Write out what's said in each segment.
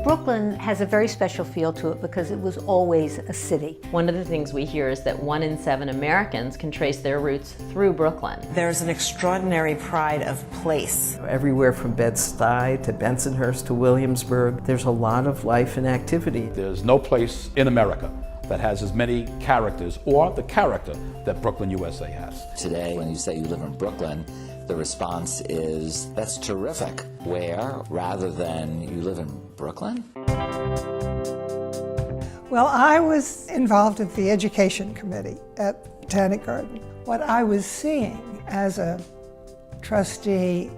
Brooklyn has a very special feel to it because it was always a city. One of the things we hear is that 1 in 7 Americans can trace their roots through Brooklyn. There's an extraordinary pride of place. Everywhere from Bed-Stuy to Bensonhurst to Williamsburg, there's a lot of life and activity. There's no place in America that has as many characters or the character that Brooklyn, USA has. Today, when you say you live in Brooklyn, the response is, that's terrific. Where, rather than you live in Brooklyn? Well, I was involved with the education committee at Botanic Garden. What I was seeing as a trustee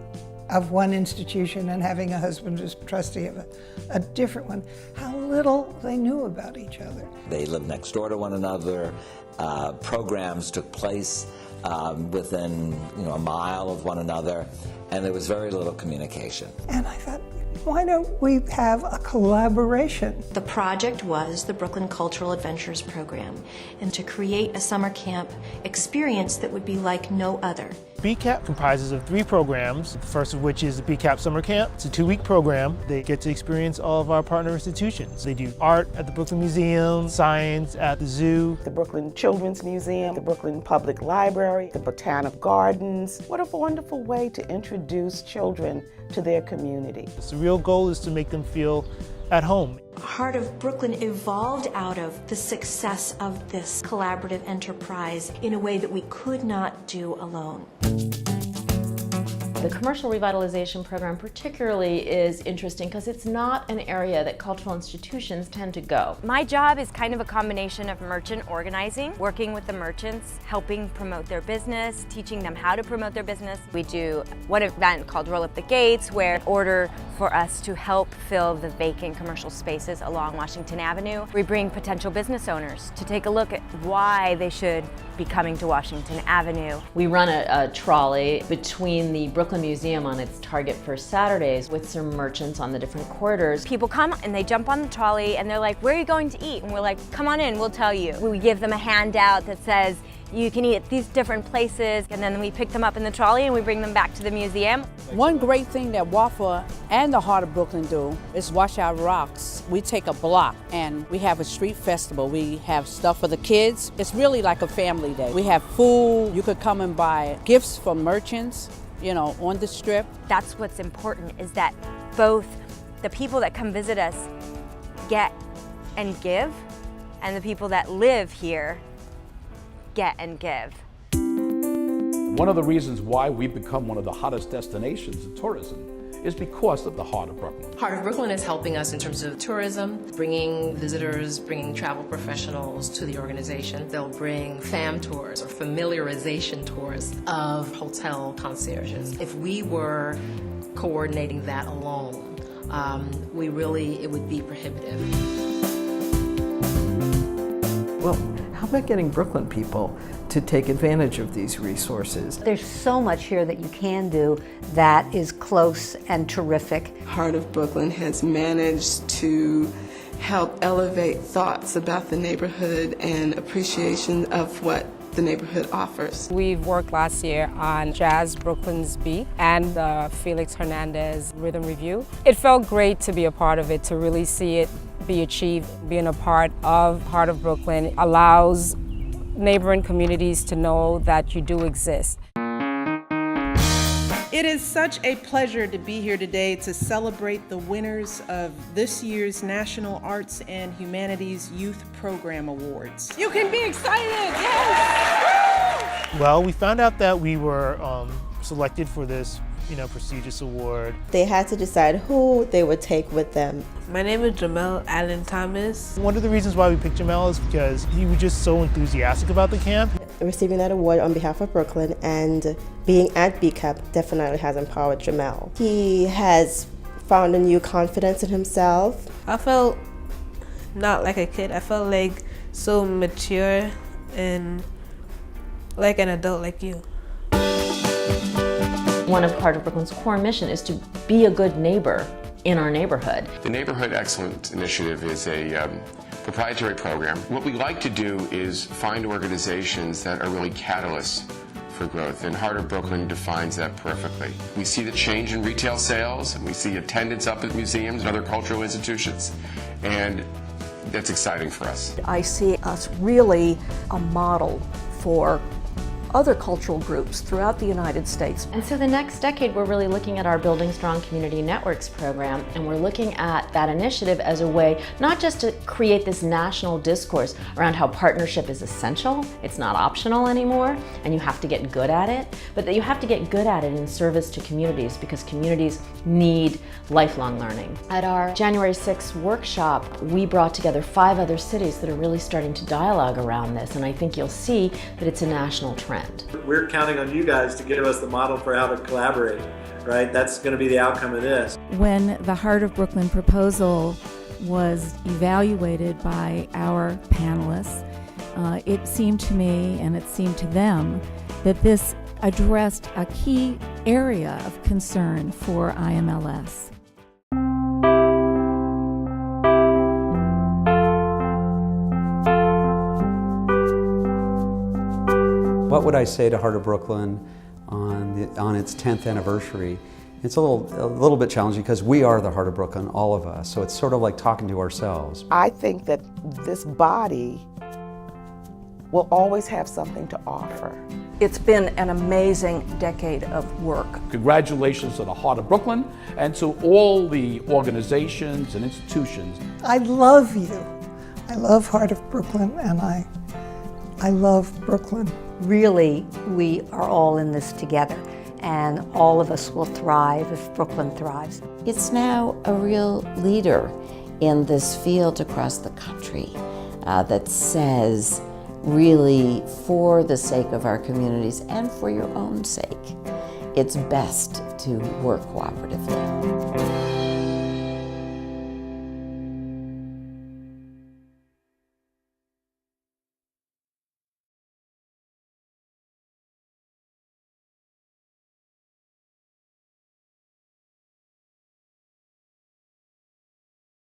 of one institution and having a husband who's trustee of a different one, how little they knew about each other. They lived next door to one another. Programs took place within a mile of one another, and there was very little communication. And I thought, why don't we have a collaboration? The project was the Brooklyn Cultural Adventures Program, and to create a summer camp experience that would be like no other. BCAP comprises of 3 programs, the first of which is the BCAP Summer Camp. It's a 2-week program. They get to experience all of our partner institutions. They do art at the Brooklyn Museum, science at the zoo, the Brooklyn Children's Museum, the Brooklyn Public Library, the Botanic Gardens. What a wonderful way to introduce children to their community. The real goal is to make them feel at home. Heart of Brooklyn evolved out of the success of this collaborative enterprise in a way that we could not do alone. The commercial revitalization program particularly is interesting because it's not an area that cultural institutions tend to go. My job is kind of a combination of merchant organizing, working with the merchants, helping promote their business, teaching them how to promote their business. We do one event called Roll Up the Gates, where in order for us to help fill the vacant commercial spaces along Washington Avenue, we bring potential business owners to take a look at why they should be coming to Washington Avenue. We run a trolley between the Brooklyn Museum on its Target First Saturdays with some merchants on the different corridors. People come and they jump on the trolley and they're like, where are you going to eat? And we're like, come on in, we'll tell you. We give them a handout that says, you can eat at these different places, and then we pick them up in the trolley and we bring them back to the museum. One great thing that WAFA and the Heart of Brooklyn do is Wash Our Rocks. We take a block and we have a street festival. We have stuff for the kids. It's really like a family day. We have food. You could come and buy gifts from merchants, on the strip. That's what's important, is that both the people that come visit us get and give, and the people that live here get and give. One of the reasons why we've become one of the hottest destinations in tourism is because of the Heart of Brooklyn. Heart of Brooklyn is helping us in terms of tourism, bringing visitors, bringing travel professionals to the organization. They'll bring fam tours or familiarization tours of hotel concierges. If we were coordinating that alone, it would be prohibitive. Well, how about getting Brooklyn people to take advantage of these resources? There's so much here that you can do that is close and terrific. Heart of Brooklyn has managed to help elevate thoughts about the neighborhood and appreciation of what the neighborhood offers. We've worked last year on Jazz Brooklyn's Beat and the Felix Hernandez Rhythm Review. It felt great to be a part of it, to really see it be achieved. Being a part of Heart of Brooklyn allows neighboring communities to know that you do exist. It is such a pleasure to be here today to celebrate the winners of this year's National Arts and Humanities Youth Program Awards. You can be excited, yes! Well, we found out that we were selected for this prestigious award. They had to decide who they would take with them. My name is Jamel Allen Thomas. One of the reasons why we picked Jamel is because he was just so enthusiastic about the camp. Receiving that award on behalf of Brooklyn and being at BCAP definitely has empowered Jamel. He has found a new confidence in himself. I felt not like a kid. I felt like so mature and like an adult like you. One of Heart of Brooklyn's core mission is to be a good neighbor in our neighborhood. The Neighborhood Excellence Initiative is a proprietary program. What we like to do is find organizations that are really catalysts for growth, and Heart of Brooklyn defines that perfectly. We see the change in retail sales, and we see attendance up at museums and other cultural institutions, and that's exciting for us. I see us really a model for other cultural groups throughout the United States. And so the next decade, we're really looking at our Building Strong Community Networks program, and we're looking at that initiative as a way not just to create this national discourse around how partnership is essential, it's not optional anymore, and you have to get good at it, but that you have to get good at it in service to communities, because communities need lifelong learning. At our January 6th workshop, we brought together 5 other cities that are really starting to dialogue around this, and I think you'll see that it's a national trend. We're counting on you guys to give us the model for how to collaborate, right? That's going to be the outcome of this. When the Heart of Brooklyn proposal was evaluated by our panelists, it seemed to me, and it seemed to them, that this addressed a key area of concern for IMLS. What would I say to Heart of Brooklyn on its 10th anniversary? It's a little bit challenging because we are the Heart of Brooklyn, all of us. So it's sort of like talking to ourselves. I think that this body will always have something to offer. It's been an amazing decade of work. Congratulations to the Heart of Brooklyn and to all the organizations and institutions. I love you. I love Heart of Brooklyn, and I love Brooklyn. Really, we are all in this together, and all of us will thrive if Brooklyn thrives. It's now a real leader in this field across the country that says, really, for the sake of our communities and for your own sake, it's best to work cooperatively.